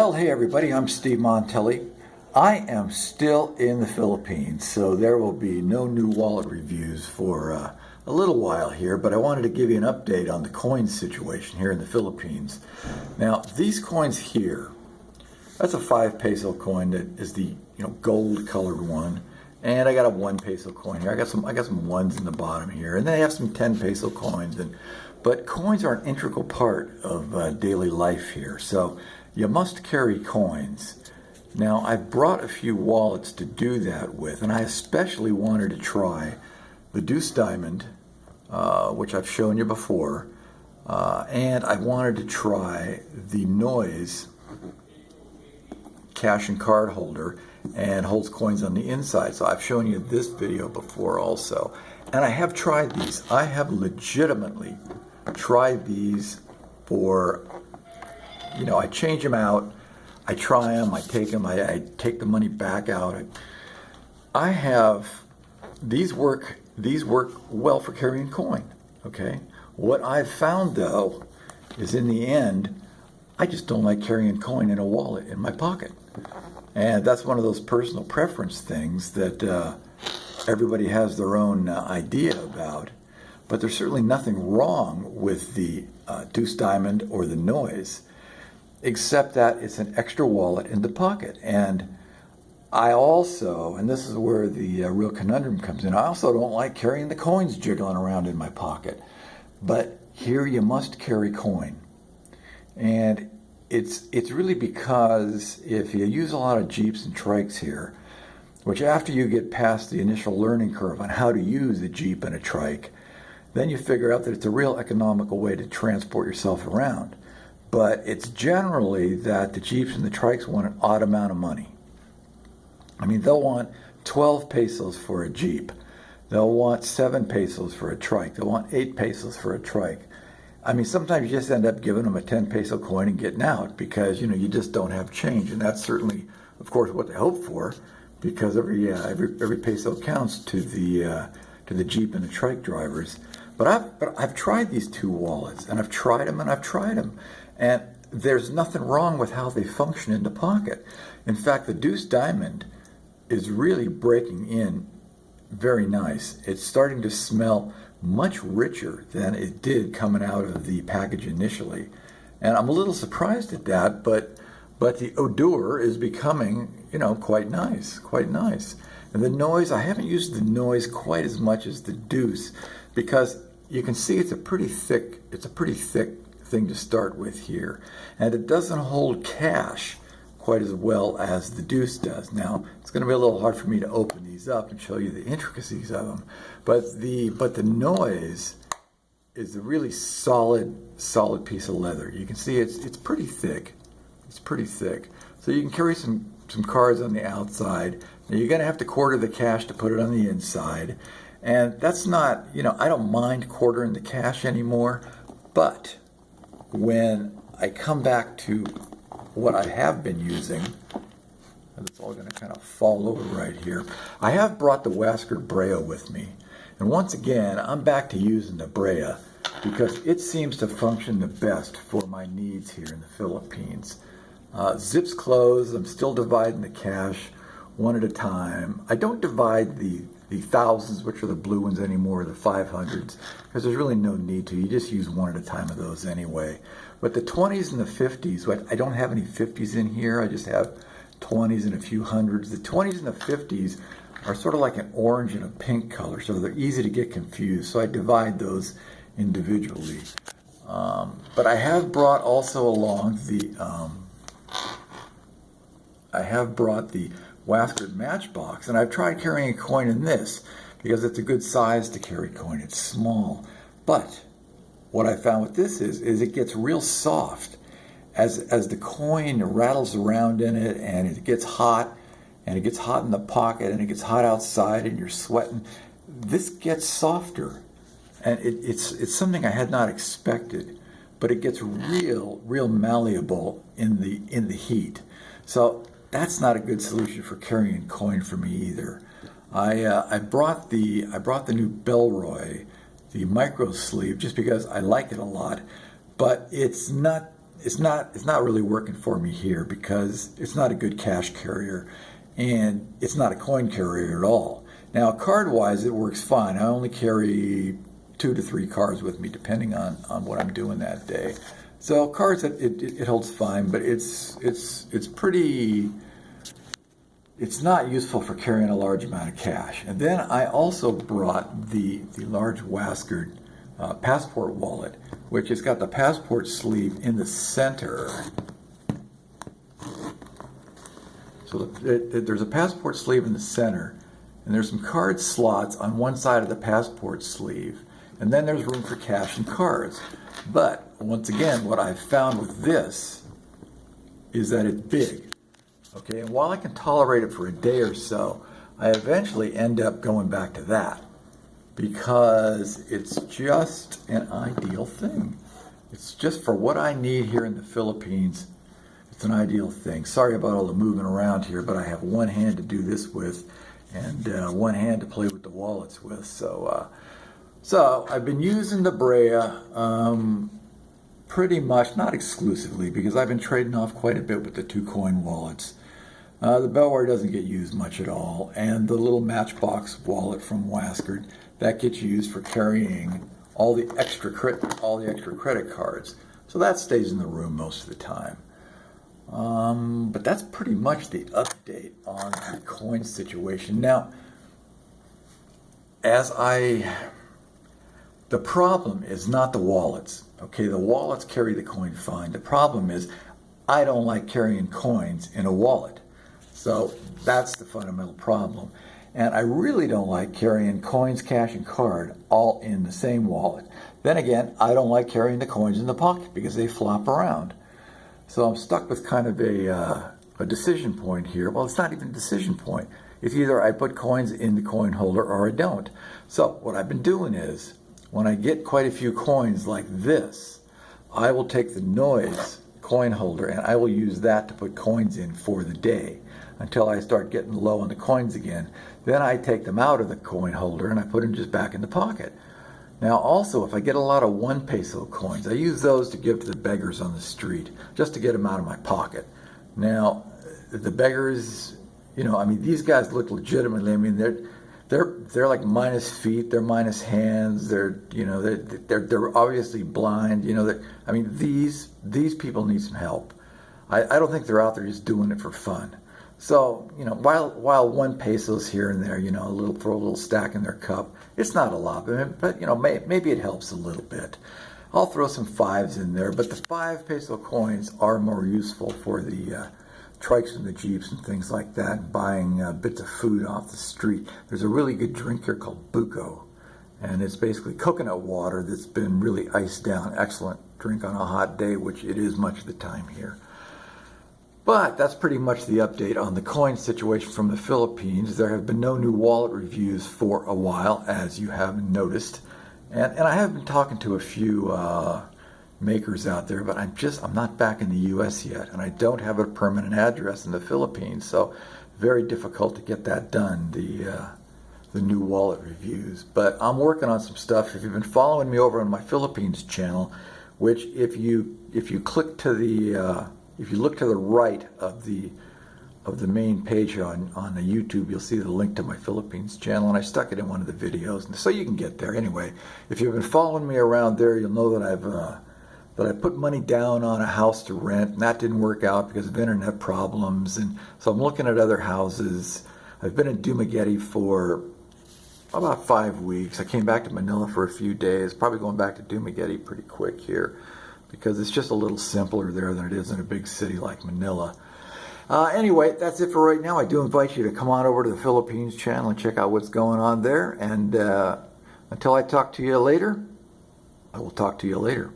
Well, hey everybody, I'm Steve Montelli. I am still in the Philippines, so there will be no new wallet reviews for a little while here, but I wanted to give you an update on the coin situation here in the Philippines. Now, these coins here, that's a 5 peso coin that is the gold colored one, and I got a 1 peso coin here. I got some ones in the bottom here, and then I have some 10 peso coins. But coins are an integral part of daily life here, so you must carry coins. Now, I've brought a few wallets to do that with, and I especially wanted to try the Deuce Diamond, which I've shown you before, and I wanted to try the Noise cash and card holder, and holds coins on the inside. So I've shown you this video before also, and I have tried these. I have legitimately tried these for, I change them out, I try them, I take them, I take the money back out. I have, these work well for carrying coin, okay? What I've found though, is in the end, I just don't like carrying coin in a wallet in my pocket. And that's one of those personal preference things that everybody has their own idea about. But there's certainly nothing wrong with the Deuce Diamond or the Noise, except that it's an extra wallet in the pocket. And I also, and this is where the real conundrum comes in, I also don't like carrying the coins jiggling around in my pocket. But here you must carry coin. And it's really because if you use a lot of Jeeps and trikes here, which after you get past the initial learning curve on how to use a Jeep and a trike, then you figure out that it's a real economical way to transport yourself around. But it's generally that the Jeeps and the trikes want an odd amount of money. I mean, they'll want 12 pesos for a Jeep. They'll want 7 pesos for a trike. They'll want 8 pesos for a trike. I mean, sometimes you just end up giving them a 10 peso coin and getting out because, you just don't have change. And that's certainly, of course, what they hope for, because every peso counts to the Jeep and the trike drivers. But I've tried these two wallets, and I've tried them, and there's nothing wrong with how they function in the pocket. In fact, the Deuce Diamond is really breaking in very nice. It's starting to smell much richer than it did coming out of the package initially, and I'm a little surprised at that. But the odor is becoming, quite nice. And the Noise, I haven't used the Noise quite as much as the Deuce, because you can see it's a pretty thick thing to start with here, and it doesn't hold cash quite as well as the Deuce does. Now, it's going to be a little hard for me to open these up and show you the intricacies of them, but the Noise is a really solid piece of leather. You can see it's pretty thick. It's pretty thick. So you can carry some cards on the outside. Now, you're going to have to quarter the cash to put it on the inside. And that's not, I don't mind quartering the cash anymore, but when I come back to what I have been using, and it's all going to kind of fall over right here, I have brought the Wasker Brea with me. And once again, I'm back to using the Brea because it seems to function the best for my needs here in the Philippines. Zips closed, I'm still dividing the cash one at a time. I don't divide the thousands, which are the blue ones anymore, the 500s, because there's really no need to. You just use one at a time of those anyway. But the 20s and the 50s, I don't have any 50s in here. I just have 20s and a few hundreds. The 20s and the 50s are sort of like an orange and a pink color, so they're easy to get confused. So I divide those individually. But I have brought also along the Wasker matchbox, and I've tried carrying a coin in this because it's a good size to carry coin. It's small, but what I found with this is it gets real soft as the coin rattles around in it, and it gets hot, and it gets hot in the pocket, and it gets hot outside, and you're sweating. This gets softer, and it's something I had not expected, but it gets real malleable in the heat. So that's not a good solution for carrying coin for me either. I brought the new Belroy, the micro sleeve, just because I like it a lot, but it's not it's not really working for me here because it's not a good cash carrier, and it's not a coin carrier at all. Now, card-wise, it works fine. I only carry 2 to 3 cards with me, depending on what I'm doing that day. So cards, it holds fine, but it's pretty. It's not useful for carrying a large amount of cash. And then I also brought the large Waskard passport wallet, which has got the passport sleeve in the center. So there's a passport sleeve in the center, and there's some card slots on one side of the passport sleeve, and then there's room for cash and cards. But once again, what I've found with this is that it's big. Okay, and while I can tolerate it for a day or so, I eventually end up going back to that because it's just an ideal thing. It's just for what I need here in the Philippines. It's an ideal thing. Sorry about all the moving around here, but I have one hand to do this with and one hand to play with the wallets with. So I've been using the Brea pretty much, not exclusively, because I've been trading off quite a bit with the 2 coin wallets. The Bellware doesn't get used much at all, and the little Matchbox wallet from Waskard, that gets used for carrying all the extra credit cards. So that stays in the room most of the time. But that's pretty much the update on the coin situation. Now, the problem is not the wallets. Okay, the wallets carry the coin fine. The problem is I don't like carrying coins in a wallet. So that's the fundamental problem. And I really don't like carrying coins, cash, and card all in the same wallet. Then again, I don't like carrying the coins in the pocket because they flop around. So I'm stuck with kind of a decision point here. Well, it's not even a decision point. It's either I put coins in the coin holder or I don't. So what I've been doing is, when I get quite a few coins like this, I will take the noise coin holder and I will use that to put coins in for the day until I start getting low on the coins again. Then I take them out of the coin holder and I put them just back in the pocket. Now also, if I get a lot of 1 peso coins, I use those to give to the beggars on the street, just to get them out of my pocket. Now, the beggars, these guys look legitimately, they're like minus feet, they're minus hands, they're obviously blind, these people need some help. I don't think they're out there just doing it for fun. So, while 1 peso's here and there, throw a little stack in their cup, it's not a lot, but maybe it helps a little bit. I'll throw some 5s in there, but the 5 peso coins are more useful for the trikes and the jeeps and things like that, buying bits of food off the street. There's a really good drink here called buko, and it's basically coconut water that's been really iced down. Excellent drink on a hot day, which it is much of the time here. But that's pretty much the update on the coin situation from the Philippines. There have been no new wallet reviews for a while, as you have noticed. And I have been talking to a few makers out there, but I'm not back in the U.S. yet, and I don't have a permanent address in the Philippines, so very difficult to get that done, the new wallet reviews. But I'm working on some stuff. If you've been following me over on my Philippines channel, which if you click to the if you look to the right of the main page on the YouTube, you'll see the link to my Philippines channel, and I stuck it in one of the videos, so you can get there. Anyway, if you've been following me around there, you'll know that I put money down on a house to rent, and that didn't work out because of internet problems, and so I'm looking at other houses. I've been in Dumaguete for about 5 weeks. I came back to Manila for a few days, probably going back to Dumaguete pretty quick here, because it's just a little simpler there than it is in a big city like Manila. Anyway, that's it for right now. I do invite you to come on over to the Philippines channel and check out what's going on there. And until I talk to you later, I will talk to you later.